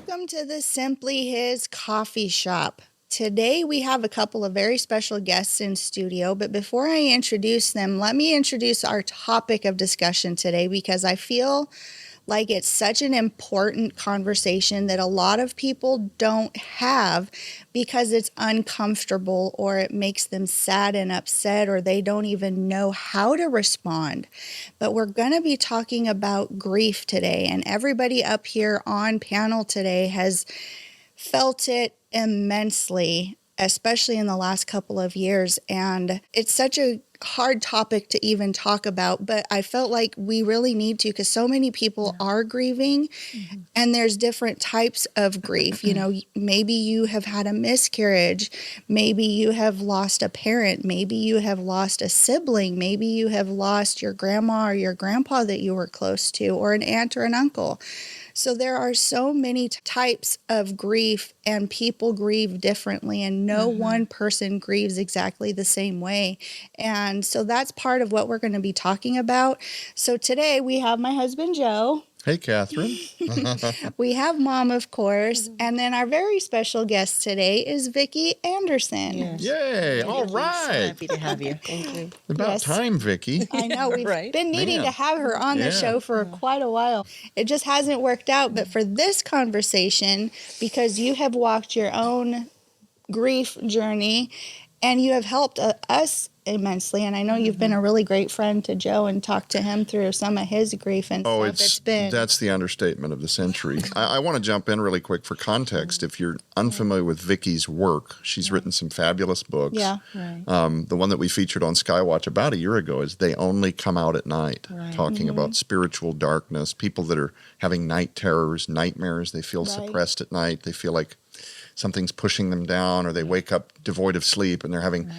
Welcome to the Simply His Coffee Shop. Today we have a couple of very special guests in studio, but before I introduce them, let me introduce our topic of discussion today because I feel like it's such an important conversation that a lot of people don't have because it's uncomfortable or it makes them sad and upset or they don't even know how to respond. But we're going to be talking about grief today, and everybody up here on panel today has felt it immensely, especially in the last couple of years. And it's such a hard topic to even talk about, but I felt like we really need to because so many people are grieving and there's different types of grief. You know, maybe you have had a miscarriage, maybe you have lost a parent, maybe you have lost a sibling, maybe you have lost your grandma or your grandpa that you were close to, or an aunt or an uncle. So there are so many types of grief, and people grieve differently, and no one person grieves exactly the same way. And so that's part of what we're going to be talking about. So today we have my husband, Joe. Hey, Catherine. We have Mom, of course. And then our very special guest today is Vicki Anderson. Yes. Yay. All right. So happy to have you. Thank you. About time, Vicki. I know. We've been needing to have her on the show for quite a while. It just hasn't worked out. But for this conversation, because you have walked your own grief journey and you have helped us immensely, and I know you've been a really great friend to Joe and talked to him through some of his grief and stuff. That's the understatement of the century. I want to jump in really quick for context. If you're unfamiliar with Vicki's work, she's written some fabulous books. Yeah. The one that we featured on Skywatch about a year ago is They Only Come Out at Night, talking about spiritual darkness, people that are having night terrors, nightmares. They feel suppressed at night. They feel like something's pushing them down, or they wake up devoid of sleep and they're having,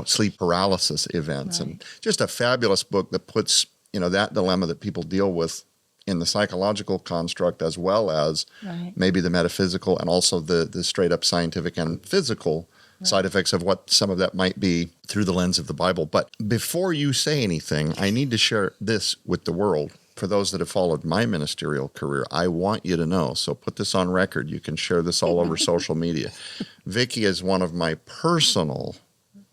sleep paralysis events. And just a fabulous book that puts, that dilemma that people deal with in the psychological construct as well as maybe the metaphysical and also the straight up scientific and physical side effects of what some of that might be through the lens of the Bible. But before you say anything, I need to share this with the world. For those that have followed my ministerial career, I want you to know, so put this on record. You can share this all over social media. Vicki is one of my personal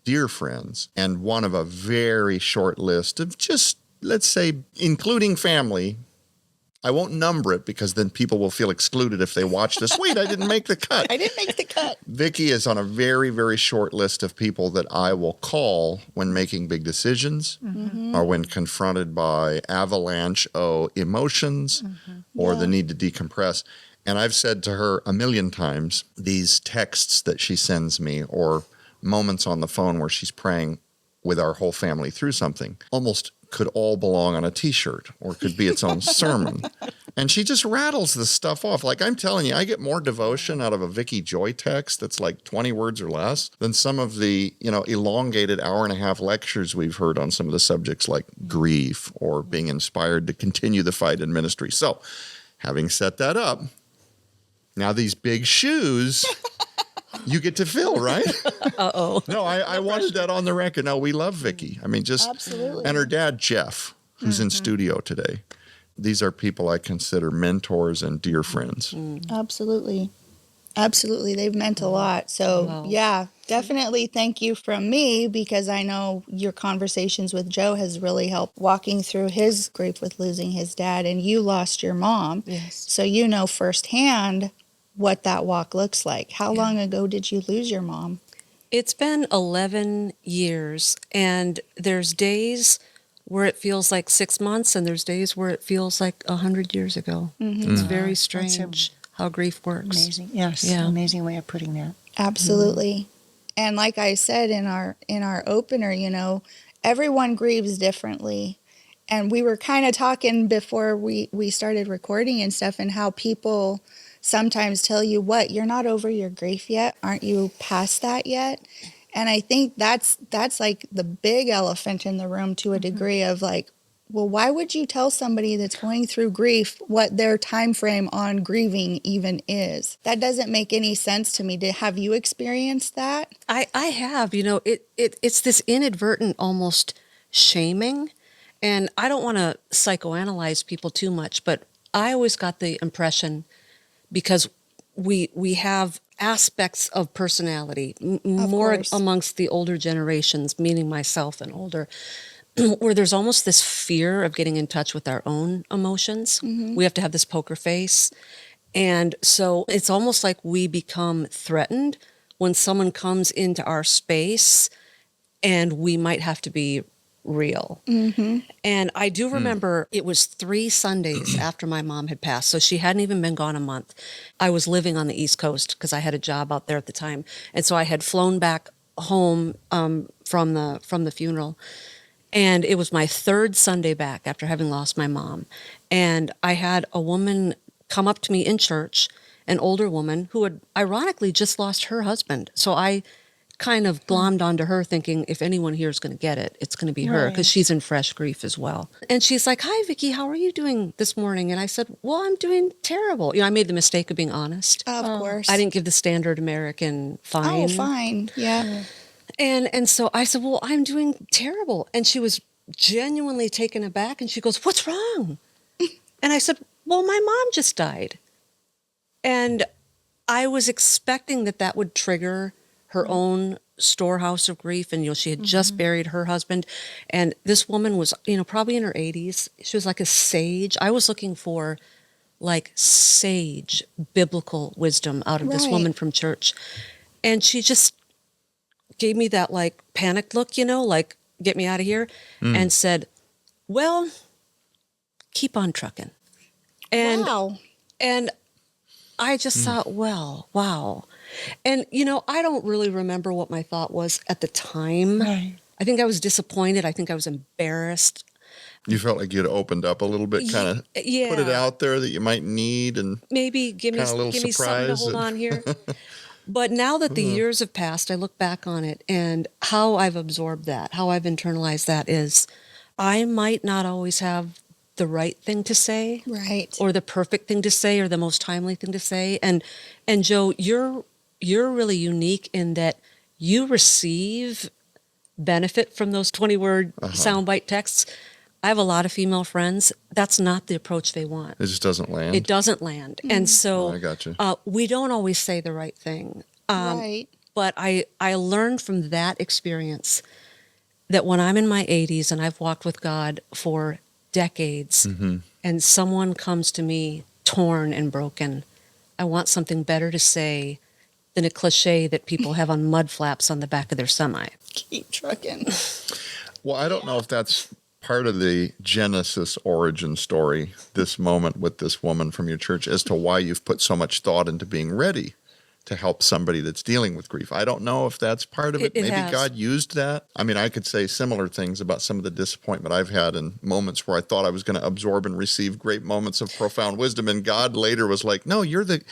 dear friends and one of a very short list of just, let's say, including family. I won't number it because then people will feel excluded if they watch this. Wait, I didn't make the cut. I didn't make the cut. Vicki is on a very, very short list of people that I will call when making big decisions or when confronted by avalanche of emotions or the need to decompress. And I've said to her a million times, these texts that she sends me or moments on the phone where she's praying with our whole family through something almost could all belong on a T-shirt or could be its own sermon. And she just rattles this stuff off. Like I'm telling you, I get more devotion out of a Vicki Joy text that's like 20 words or less than some of the, elongated hour-and-a-half lectures we've heard on some of the subjects like grief or being inspired to continue the fight in ministry. So having set that up, now these big shoes you get to fill, right? Uh-oh. No, I wanted that on the record. No, we love Vicki. I mean, Absolutely. And her dad, Jeff, who's in studio today. These are people I consider mentors and dear friends. Absolutely. They've meant a lot. So, definitely thank you from me because I know your conversations with Joe has really helped walking through his grief with losing his dad, and you lost your mom. Yes. So you know firsthand what that walk looks like. How long ago did you lose your mom? It's been 11 years, and there's days where it feels like 6 months, and there's days where it feels like 100 years ago. It's very strange how grief works. Amazing. Yes. Yeah. Amazing way of putting that. Absolutely. And like I said in our opener, everyone grieves differently. And we were kind of talking before we started recording and stuff, and how people sometimes tell you, what, you're not over your grief yet? Aren't you past that yet? And I think that's like the big elephant in the room to a degree of like, well, why would you tell somebody that's going through grief what their time frame on grieving even is? That doesn't make any sense to me. Have you experienced that? I have. It's this inadvertent almost shaming. And I don't want to psychoanalyze people too much, but I always got the impression, because we have aspects of personality, Of more course. amongst the older generations, meaning myself and older, where there's almost this fear of getting in touch with our own emotions. We have to have this poker face. And so it's almost like we become threatened when someone comes into our space and we might have to be real. And I do remember it was 3 Sundays after my mom had passed. So she hadn't even been gone a month. I was living on the East Coast because I had a job out there at the time. And so I had flown back home from the funeral. And it was my 3rd Sunday back after having lost my mom. And I had a woman come up to me in church, an older woman who had ironically just lost her husband. So I kind of glommed onto her thinking, if anyone here is going to get it, it's going to be her, because she's in fresh grief as well. And she's like, "Hi, Vicki, how are you doing this morning?" And I said, "Well, I'm doing terrible." I made the mistake of being honest. Of course. I didn't give the standard American fine. Oh, fine. Yeah. And so I said, "Well, I'm doing terrible." And she was genuinely taken aback, and she goes, "What's wrong?" And I said, "Well, my mom just died." And I was expecting that would trigger her own storehouse of grief. And, she had just buried her husband. And this woman was, probably in her 80s. She was like a sage. I was looking for like sage biblical wisdom out of this woman from church. And she just gave me that like panicked look, like, "Get me out of here," and said, "Well, keep on trucking." And, Wow. and I just thought, well, wow. And, I don't really remember what my thought was at the time. Right. I think I was disappointed. I think I was embarrassed. You felt like you'd opened up a little bit, kind of Yeah. put it out there that you might need, and Maybe give me Kinda a little something to surprise hold and- on here. But now that the years have passed, I look back on it, and how I've absorbed that, how I've internalized that is, I might not always have the right thing to say, Right. or the perfect thing to say, or the most timely thing to say. And Joe, you're really unique in that you receive benefit from those 20-word soundbite texts. I have a lot of female friends. That's not the approach they want. it just doesn't land. It doesn't land. And so I gotcha. we don't always say the right thing. Right. But I learned from that experience that when I'm in my 80s and I've walked with God for decades, and someone comes to me torn and broken, I want something better to say than a cliche that people have on mud flaps on the back of their semi. Keep trucking. Well, I don't know if that's part of the Genesis origin story, this moment with this woman from your church, as to why you've put so much thought into being ready to help somebody that's dealing with grief. I don't know if that's part of it. It Maybe has. God used that. I mean, I could say similar things about some of the disappointment I've had in moments where I thought I was going to absorb and receive great moments of profound wisdom, and God later was like, "No, you're the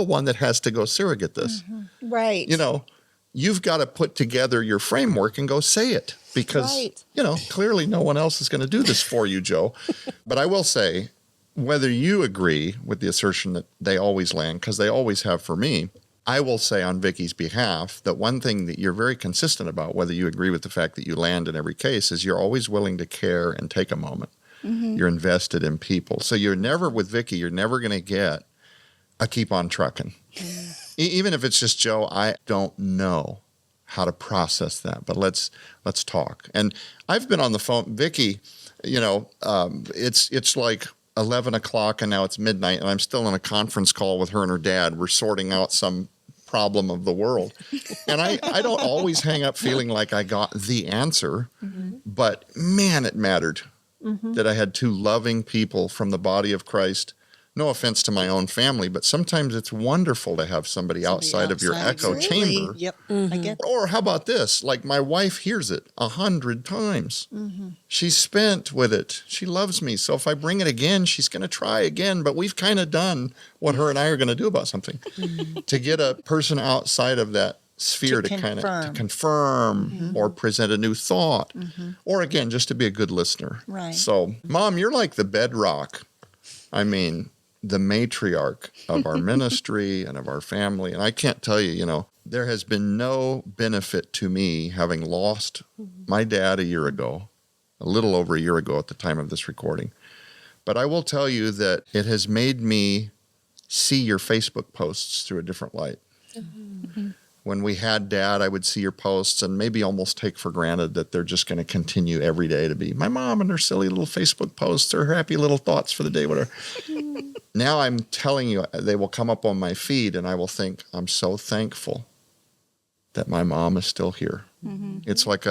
one that has to go surrogate this. Right. You've got to put together your framework and go say it, because, Right. clearly no one else is going to do this for you, Joe." But I will say, whether you agree with the assertion that they always land, because they always have for me, I will say on Vicki's behalf that one thing that you're very consistent about, whether you agree with the fact that you land in every case, is you're always willing to care and take a moment. You're invested in people. So you're never, with Vicki, you're never going to get a keep on trucking. Even if it's just, "Joe, I don't know how to process that, but let's talk." And I've been on the phone, Vicki, it's like 11 o'clock and now it's midnight and I'm still in a conference call with her and her dad. We're sorting out some problem of the world. And I don't always hang up feeling like I got the answer, but man, it mattered that I had 2 loving people from the body of Christ. No offense to my own family, but sometimes it's wonderful to have somebody outside of your outside. echo Absolutely. chamber. Yep. I get that. Or how about this? Like, my wife hears it 100 times. She's spent with it. She loves me. So if I bring it again, she's going to try again. But we've kind of done what her and I are going to do about something. To get a person outside of that sphere to kind of confirm or present a new thought. Or again, just to be a good listener. Right. So, Mom, you're like the bedrock. I mean, the matriarch of our ministry and of our family. And I can't tell you, there has been no benefit to me having lost my dad a year ago, a little over a year ago at the time of this recording. But I will tell you that it has made me see your Facebook posts through a different light. When we had Dad, I would see your posts and maybe almost take for granted that they're just going to continue every day to be my mom and her silly little Facebook posts or her happy little thoughts for the day, whatever. Now I'm telling you, they will come up on my feed and I will think, I'm so thankful that my mom is still here. It's like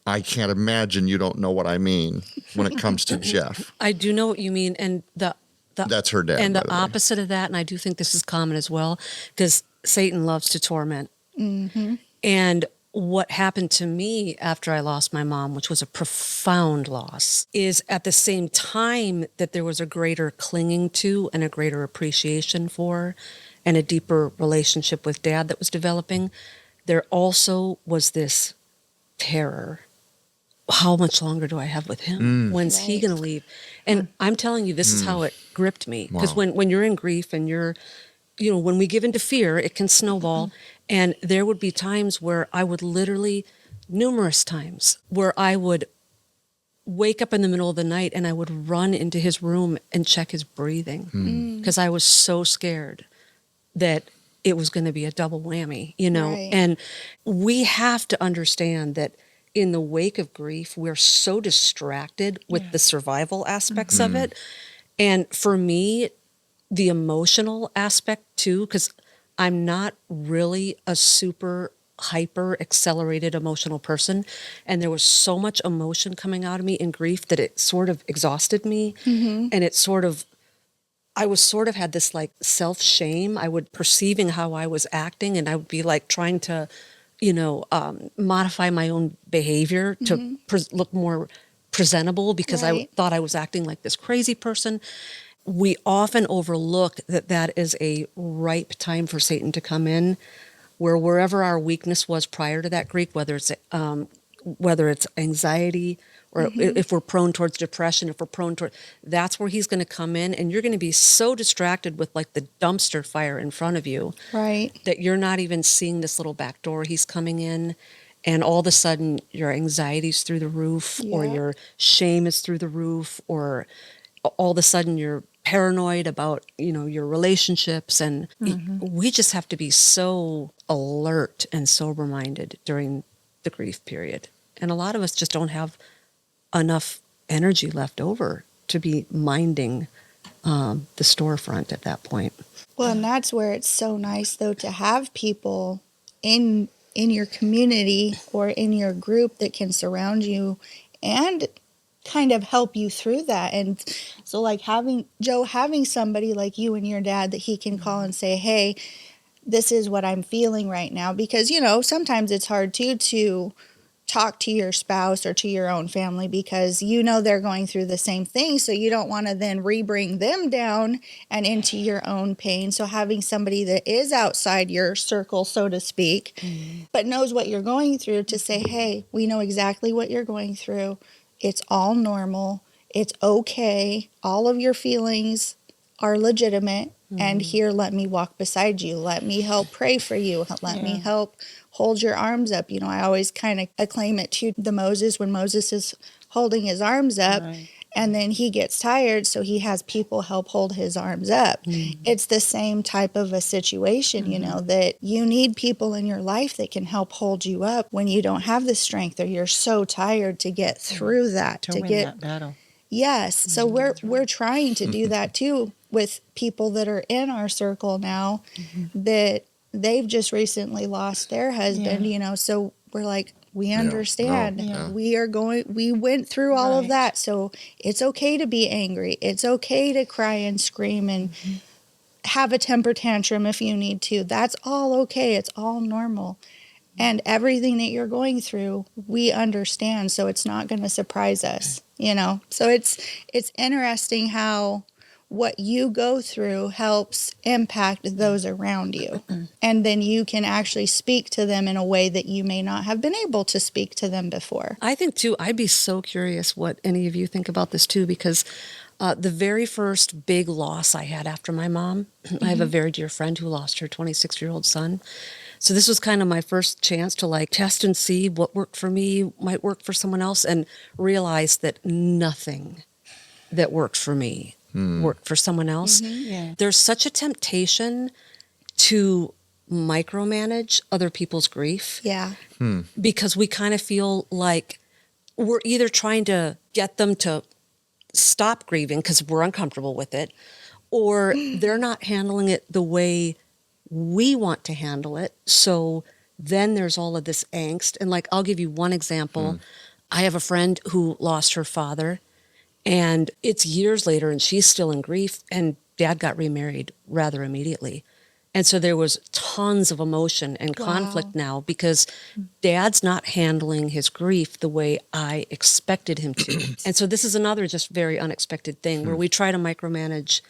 I can't imagine you don't know what I mean when it comes to Jeff. I do know what you mean. And That's her dad. And by the the way. opposite of that, and I do think this is common as well, because Satan loves to torment. And what happened to me after I lost my mom, which was a profound loss, is at the same time that there was a greater clinging to and a greater appreciation for and a deeper relationship with Dad that was developing, there also was this terror. How much longer do I have with him? When's he going to leave? And I'm telling you, this is how it gripped me. Because when you're in grief and you're, when we give into fear, it can snowball. And there would be times where I would literally, numerous times, where I would wake up in the middle of the night and I would run into his room and check his breathing. Because I was so scared that it was going to be a double whammy, Right. And we have to understand that in the wake of grief, we're so distracted with the survival aspects of it. And for me, the emotional aspect too, because I'm not really a super hyper accelerated emotional person. And there was so much emotion coming out of me in grief that it sort of exhausted me. And I was sort of had this like self-shame. I would perceiving how I was acting and I would be like trying to, modify my own behavior to look more presentable because I Right. thought I was acting like this crazy person. We often overlook that is a ripe time for Satan to come in, where wherever our weakness was prior to that grief, whether it's anxiety or if we're prone towards depression, if we're prone toward, that's where he's going to come in, and you're going to be so distracted with like the dumpster fire in front of you, Right. that you're not even seeing this little back door he's coming in. And all of a sudden your anxiety's through the roof, or Yeah. your shame is through the roof, or all of a sudden you're paranoid about, your relationships. And we just have to be so alert and sober-minded during the grief period. And a lot of us just don't have enough energy left over to be minding the storefront at that point. Well, and that's where it's so nice, though, to have people in your community or in your group that can surround you and kind of help you through that. And so, like having somebody like you and your dad that he can call and say, "Hey, this is what I'm feeling right now," because sometimes it's hard to talk to your spouse or to your own family because they're going through the same thing, so you don't want to then re-bring them down and into your own pain. So having somebody that is outside your circle, so to speak, but knows what you're going through, to say, "Hey, we know exactly what you're going through. It's all normal. It's okay. All of your feelings are legitimate. And here, let me walk beside you. Let me help pray for you. Let me help hold your arms up." I always kind of acclaim it to the Moses when Moses is holding his arms up. Right. And then he gets tired, so he has people help hold his arms up. It's the same type of a situation, that you need people in your life that can help hold you up when you don't have the strength or you're so tired to get through that. To win that battle. Yes. So we're trying to do that too with people that are in our circle now that they've just recently lost their husband, so we're like, we understand. Yeah. We went through all of that. So it's okay to be angry. It's okay to cry and scream and have a temper tantrum if you need to. That's all okay. It's all normal. And everything that you're going through, we understand. So it's not going to surprise us, So it's interesting how what you go through helps impact those around you. And then you can actually speak to them in a way that you may not have been able to speak to them before. I think, too, I'd be so curious what any of you think about this, too, because the very first big loss I had after my mom, I have a very dear friend who lost her 26-year-old son. So this was kind of my first chance to test and see what worked for me might work for someone else, and realize that nothing that works for me work for someone else. Yeah. There's such a temptation to micromanage other people's grief. Yeah. Because we kind of feel like we're either trying to get them to stop grieving because we're uncomfortable with it, or they're not handling it the way we want to handle it. So then there's all of this angst. And like, I'll give you one example. I have a friend who lost her father, and it's years later and she's still in grief, and dad got remarried rather immediately. And so there was tons of emotion and conflict now because dad's not handling his grief the way I expected him to. And so this is another just very unexpected thing where we try to micromanage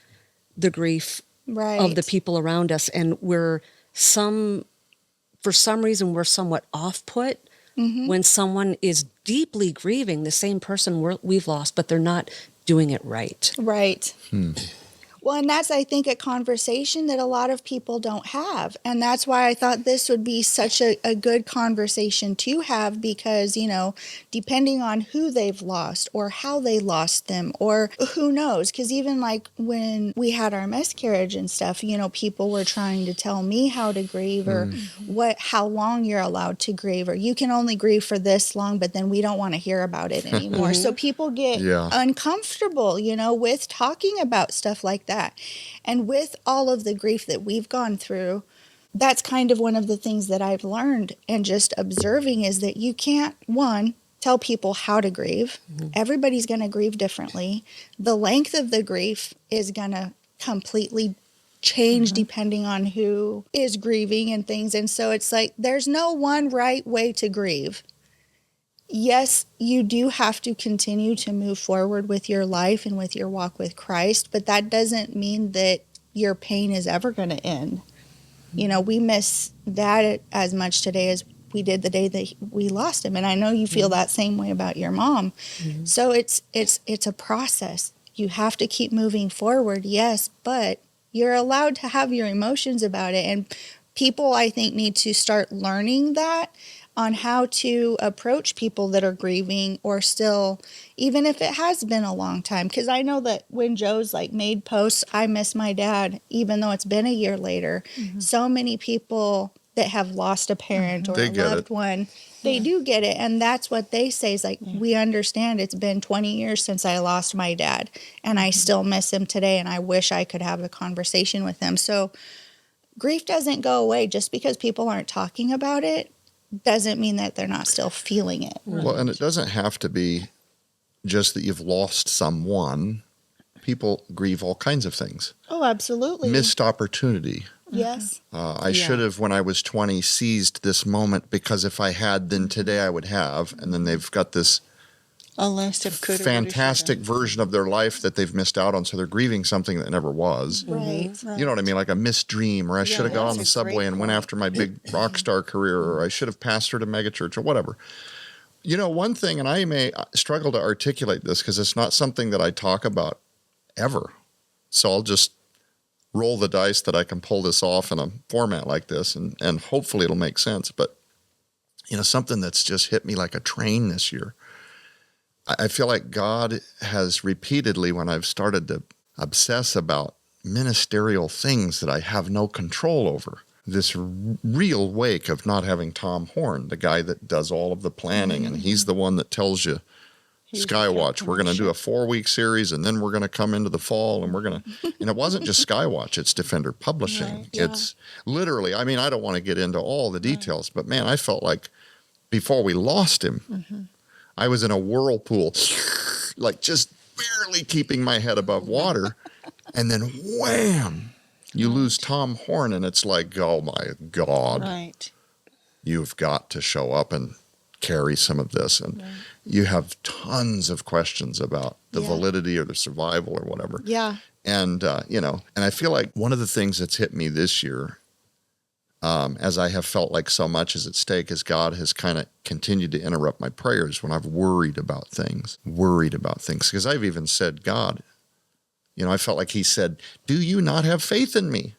the grief of the people around us, and for some reason we're somewhat off-put when someone is deeply grieving the same person we've lost, but they're not doing it right. Right. Well, and that's, I think, a conversation that a lot of people don't have. And that's why I thought this would be such a good conversation to have because, you know, depending on who they've lost or how they lost them or who knows. Because even like when we had our miscarriage and stuff, you know, people were trying to tell me how to grieve or how long you're allowed to grieve or you can only grieve for this long, but then we don't want to hear about it anymore. So people get uncomfortable, you know, with talking about stuff like that. And with all of the grief that we've gone through, that's kind of one of the things that I've learned and just observing is that you can't, one, tell people how to grieve. Everybody's going to grieve differently. The length of the grief is going to completely change depending on who is grieving and things. And so it's like there's no one right way to grieve. Yes, you do have to continue to move forward with your life and with your walk with Christ, but that doesn't mean that your pain is ever going to end. You know, we miss Dad as much today as we did the day that we lost him, and I know you feel that same way about your mom. So it's a process. You have to keep moving forward, yes, but you're allowed to have your emotions about it, and people, I think, need to start learning that on how to approach people that are grieving or still, even if it has been a long time. Because I know that when Joe's like made posts, I miss my dad, even though it's been a year later, so many people that have lost a parent or a loved one, they do get it. And that's what they say is like, we understand it's been 20 years since I lost my dad and I still miss him today. And I wish I could have a conversation with him. So grief doesn't go away just because people aren't talking about it. Doesn't mean that they're not still feeling it. Well, and it doesn't have to be just that you've lost someone. People grieve all kinds of things. Oh, absolutely. Missed opportunity. Yes. I should have, when I was 20, seized this moment because if I had, then today I would have. And then they've got this A list of coulda, woulda, fantastic shoulda. version of their life that they've missed out on. So they're grieving something that never was. Right. You know what I mean? Like a missed dream, or I should have got on the that's a subway great and went point. after my big rock star career, or I should have pastored a megachurch or whatever. You know, one thing, and I may struggle to articulate this because it's not something that I talk about ever. So I'll just roll the dice that I can pull this off in a format like this, and hopefully it'll make sense. But, you know, something that's just hit me like a train this year. I feel like God has repeatedly, when I've started to obsess about ministerial things that I have no control over, this real wake of not having Tom Horn, the guy that does all of the planning, and he's the one that tells you, Skywatch, we're going to do a 4-week series, and then we're going to come into the fall, and we're going to, and it wasn't just Skywatch, it's Defender Publishing. Right, It's literally, I mean, I don't want to get into all the details, but man, I felt like before we lost him, I was in a whirlpool, like just barely keeping my head above water. And then wham, you lose Tom Horn. And it's like, oh my God, Right. you've got to show up and carry some of this. And you have tons of questions about the validity or the survival or whatever. Yeah. And, you know, and I feel like one of the things that's hit me this year, as I have felt like so much is at stake, is God has kind of continued to interrupt my prayers when I've worried about things. Because I've even said, God, you know, I felt like he said, do you not have faith in me?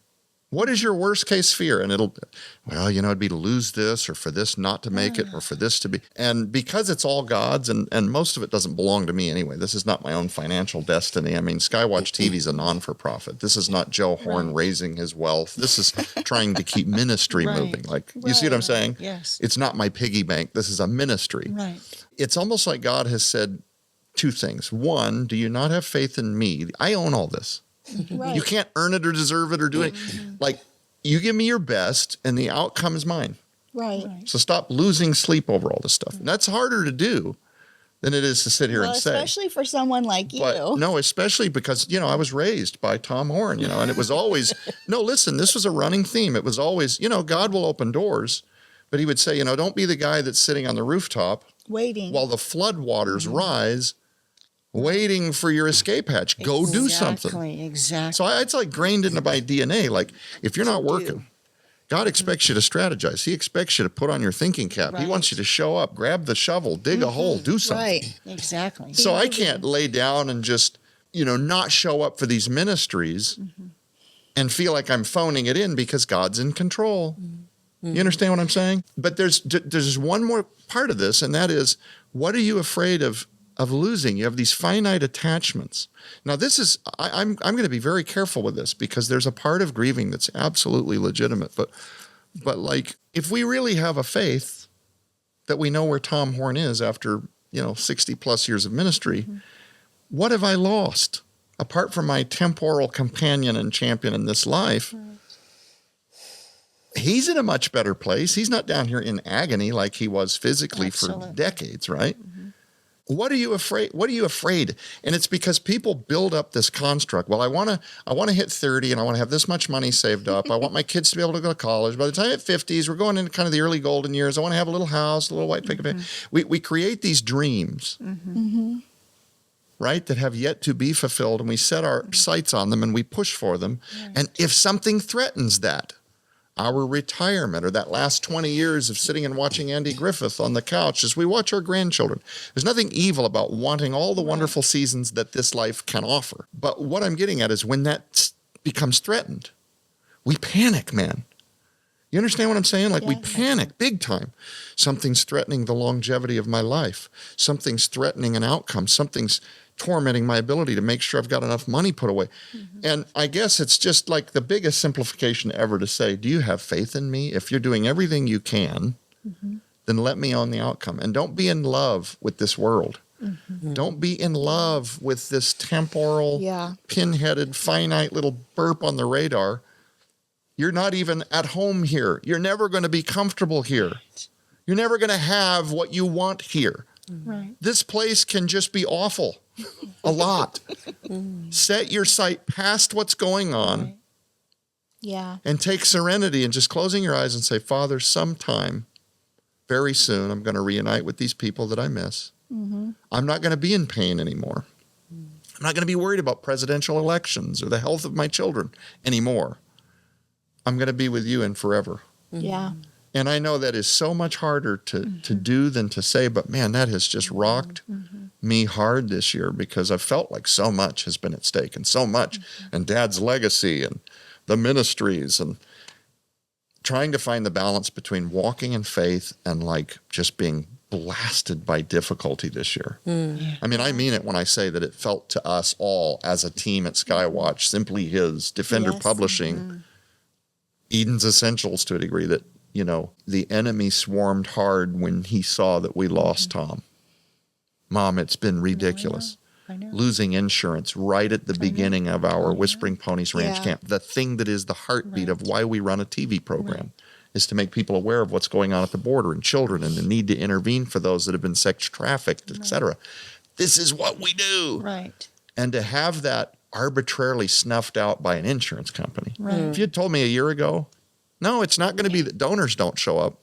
What is your worst case fear? And it'd be to lose this or for this not to make it or for this to be. And because it's all God's and most of it doesn't belong to me anyway. This is not my own financial destiny. I mean, Skywatch TV is a non-for-profit. This is not Joe Horn raising his wealth. This is trying to keep ministry moving. Like, you see what I'm saying? Yes. It's not my piggy bank. This is a ministry. Right. It's almost like God has said two things. One, do you not have faith in me? I own all this. Right. You can't earn it or deserve it or do it. Like, you give me your best and the outcome is mine. Right. So stop losing sleep over all this stuff. And that's harder to do than it is to sit here and say. Especially for someone like you. But no, especially because, I was raised by Tom Horn, and it was always, no, listen, this was a running theme. It was always, God will open doors, but he would say, don't be the guy that's sitting on the rooftop waiting while the flood waters rise, waiting for your escape hatch. Go do something. Exactly. So it's like grained into my DNA. Like, if you're not working, God expects you to strategize. He expects you to put on your thinking cap. He wants you to show up, grab the shovel, dig a hole, do something. Right. Exactly. So I can't lay down and just, not show up for these ministries and feel like I'm phoning it in because God's in control. You understand what I'm saying? But there's one more part of this, and that is, what are you afraid of losing? You have these finite attachments. Now, this is, I'm going to be very careful with this because there's a part of grieving that's absolutely legitimate. But like, if we really have a faith that we know where Tom Horn is after, 60 plus years of ministry, what have I lost apart from my temporal companion and champion in this life? He's in a much better place. He's not down here in agony like he was physically for decades, right? What are you afraid? What are you afraid? And it's because people build up this construct. Well, I want to hit 30 and I want to have this much money saved up. I want my kids to be able to go to college. By the time I hit 50s, we're going into kind of the early golden years. I want to have a little house, a little white picket fence. We create these dreams, right, that have yet to be fulfilled, and we set our sights on them and we push for them. Right. And if something threatens that, our retirement or that last 20 years of sitting and watching Andy Griffith on the couch as we watch our grandchildren. There's nothing evil about wanting all the wonderful seasons that this life can offer. But what I'm getting at is when that becomes threatened, we panic, man. You understand what I'm saying? Like, we panic big time. Something's threatening the longevity of my life. Something's threatening an outcome. Something's tormenting my ability to make sure I've got enough money put away. And I guess it's just like the biggest simplification ever to say, do you have faith in me? If you're doing everything you can, then let me own the outcome. And don't be in love with this world. Don't be in love with this temporal, pin-headed, finite little burp on the radar. You're not even at home here. You're never going to be comfortable here. You're never going to have what you want here. Right. This place can just be awful a lot. Set your sight past what's going on. And take serenity and just closing your eyes and say, Father, sometime very soon I'm going to reunite with these people that I miss. I'm not going to be in pain anymore. I'm not going to be worried about presidential elections or the health of my children anymore. I'm going to be with you and forever. And I know that is so much harder to do than to say, but man, that has just rocked me hard this year because I felt like so much has been at stake and so much, and Dad's legacy and the ministries and trying to find the balance between walking in faith and like just being blasted by difficulty this year. I mean, I mean it when I say that it felt to us all as a team at Skywatch, Simply His, Defender Publishing, Eden's Essentials to a degree that, the enemy swarmed hard when he saw that we lost Tom. Mom, it's been ridiculous. I know. Losing insurance right at the beginning of our Whispering Ponies Ranch camp. The thing that is the heartbeat of why we run a TV program is to make people aware of what's going on at the border and children and the need to intervene for those that have been sex trafficked, etc. This is what we do. Right. And to have that arbitrarily snuffed out by an insurance company. If you had told me a year ago, no, it's not going to be that donors don't show up.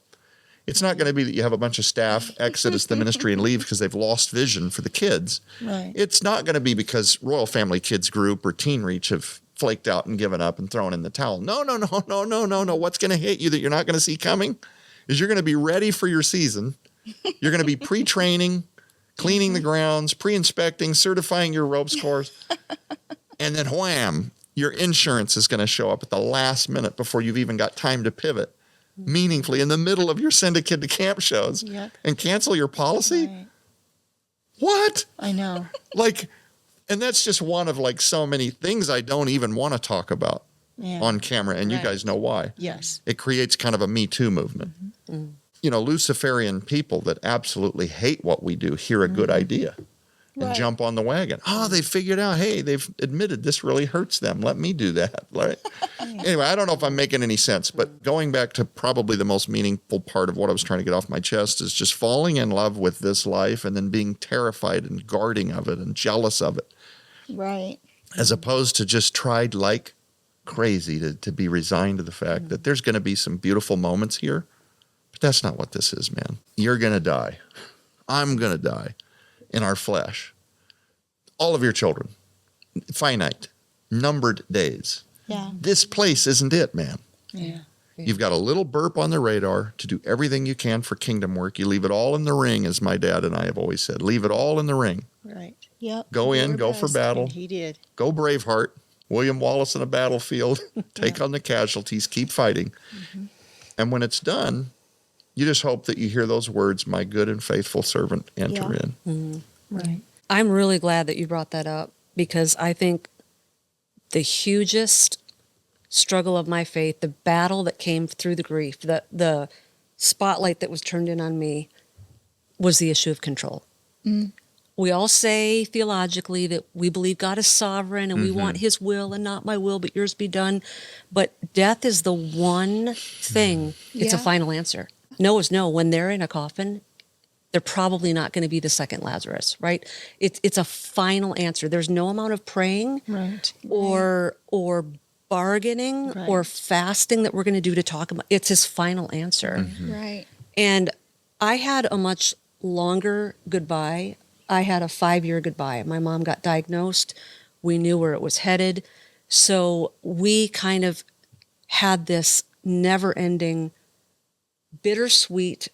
It's not going to be that you have a bunch of staff exodus the ministry and leave because they've lost vision for the kids. It's not going to be because Royal Family Kids Group or Teen Reach have flaked out and given up and thrown in the towel. No. What's going to hit you that you're not going to see coming is you're going to be ready for your season. You're going to be pre-training, cleaning the grounds, pre-inspecting, certifying your ropes course. And then wham, Your insurance is going to show up at the last minute before you've even got time to pivot meaningfully in the middle of your send a kid to camp shows and cancel your policy. Right. What? I know. Like, and that's just one of like so many things I don't even want to talk about on camera. And you guys know why. Yes. It creates kind of a Me Too movement. You know, Luciferian people that absolutely hate what we do hear a good idea and jump on the wagon. Oh, they figured out, hey, they've admitted this really hurts them. Let me do that. Right? Anyway, I don't know if I'm making any sense, but going back to probably the most meaningful part of what I was trying to get off my chest is just falling in love with this life and then being terrified and guarding of it and jealous of it. Right. As opposed to just tried like crazy to be resigned to the fact that there's going to be some beautiful moments here. But that's not what this is, man. You're going to die. I'm going to die in our flesh. All of your children, finite, numbered days. Yeah. This place isn't it, man. Yeah. You've got a little burp on the radar to do everything you can for kingdom work. You leave it all in the ring, as my dad and I have always said. Leave it all in the ring. Right. Yep. Go in, go for battle. And he did. Go Braveheart. William Wallace in a battlefield. Take on the casualties. Keep fighting. And when it's done, you just hope that you hear those words, my good and faithful servant, enter in. Right. I'm really glad that you brought that up because I think the hugest struggle of my faith, the battle that came through the grief, the spotlight that was turned in on me was the issue of control. We all say theologically that we believe God is sovereign and we want his will and not my will, but yours be done. But death is the one thing, it's a final answer. No is no. When they're in a coffin, they're probably not going to be the second Lazarus, right? It's a final answer. There's no amount of praying or bargaining or fasting that we're going to do to talk about. It's his final answer. Right. And I had a much longer goodbye. I had a 5-year goodbye. My mom got diagnosed. We knew where it was headed. So we kind of had this never-ending, bittersweet,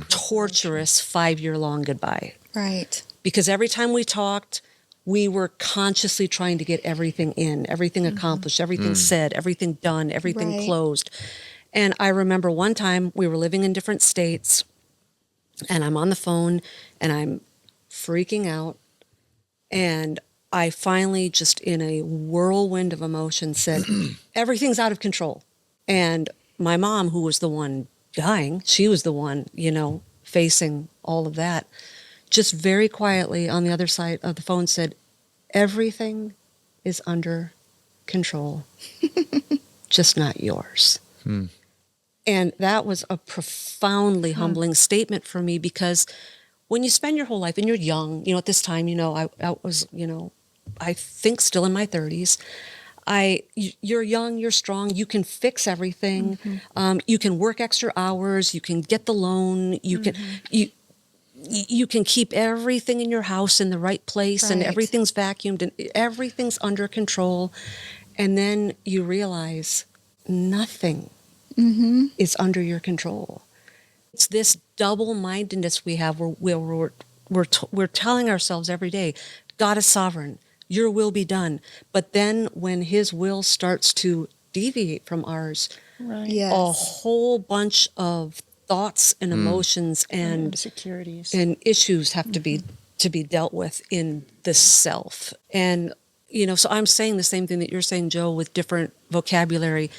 torturous 5-year-long goodbye. Right. Because every time we talked, we were consciously trying to get everything in, everything accomplished, everything said, everything done, everything closed. And I remember one time we were living in different states and I'm on the phone and I'm freaking out. And I finally, just in a whirlwind of emotion, said, everything's out of control. And my mom, who was the one dying, she was the one, facing all of that, just very quietly on the other side of the phone said, everything is under control, just not yours. And that was a profoundly humbling statement for me because when you spend your whole life and you're young, at this time, I was, I think still in my 30s, you're young, you're strong, you can fix everything. You can work extra hours, you can get the loan, you can keep everything in your house in the right place and everything's vacuumed and everything's under control. And then you realize nothing is under your control. It's this double-mindedness we have where we're telling ourselves every day, God is sovereign, your will be done. But then when his will starts to deviate from ours, a whole bunch of thoughts and emotions and insecurities and issues have to be dealt with in the self. And so I'm saying the same thing that you're saying, Joe, with different vocabulary.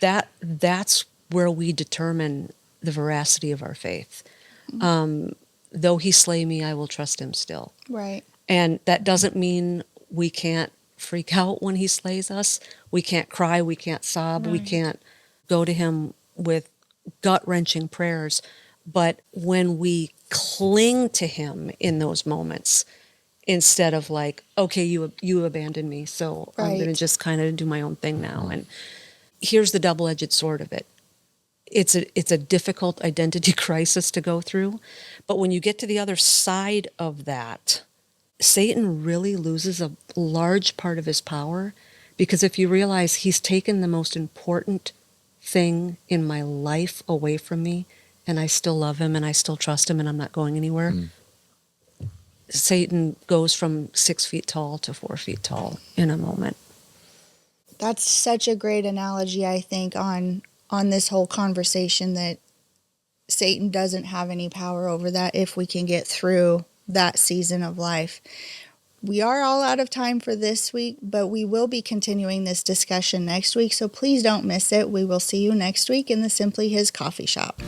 That's where we determine the veracity of our faith. Though he slay me, I will trust him still. Right. And that doesn't mean we can't freak out when he slays us. We can't cry. We can't sob. We can't go to him with gut-wrenching prayers. But when we cling to him in those moments, instead of like, okay, you abandoned me, so I'm going to just kind of do my own thing now. And here's the double-edged sword of it. It's a difficult identity crisis to go through. But when you get to the other side of that, Satan really loses a large part of his power, because if you realize he's taken the most important thing in my life away from me, and I still love him and I still trust him and I'm not going anywhere, Satan goes from 6 feet tall to 4 feet tall in a moment. That's such a great analogy, I think, on this whole conversation, that Satan doesn't have any power over that if we can get through that season of life. We are all out of time for this week, but we will be continuing this discussion next week, so please don't miss it. We will see you next week in the Simply His Coffee Shop.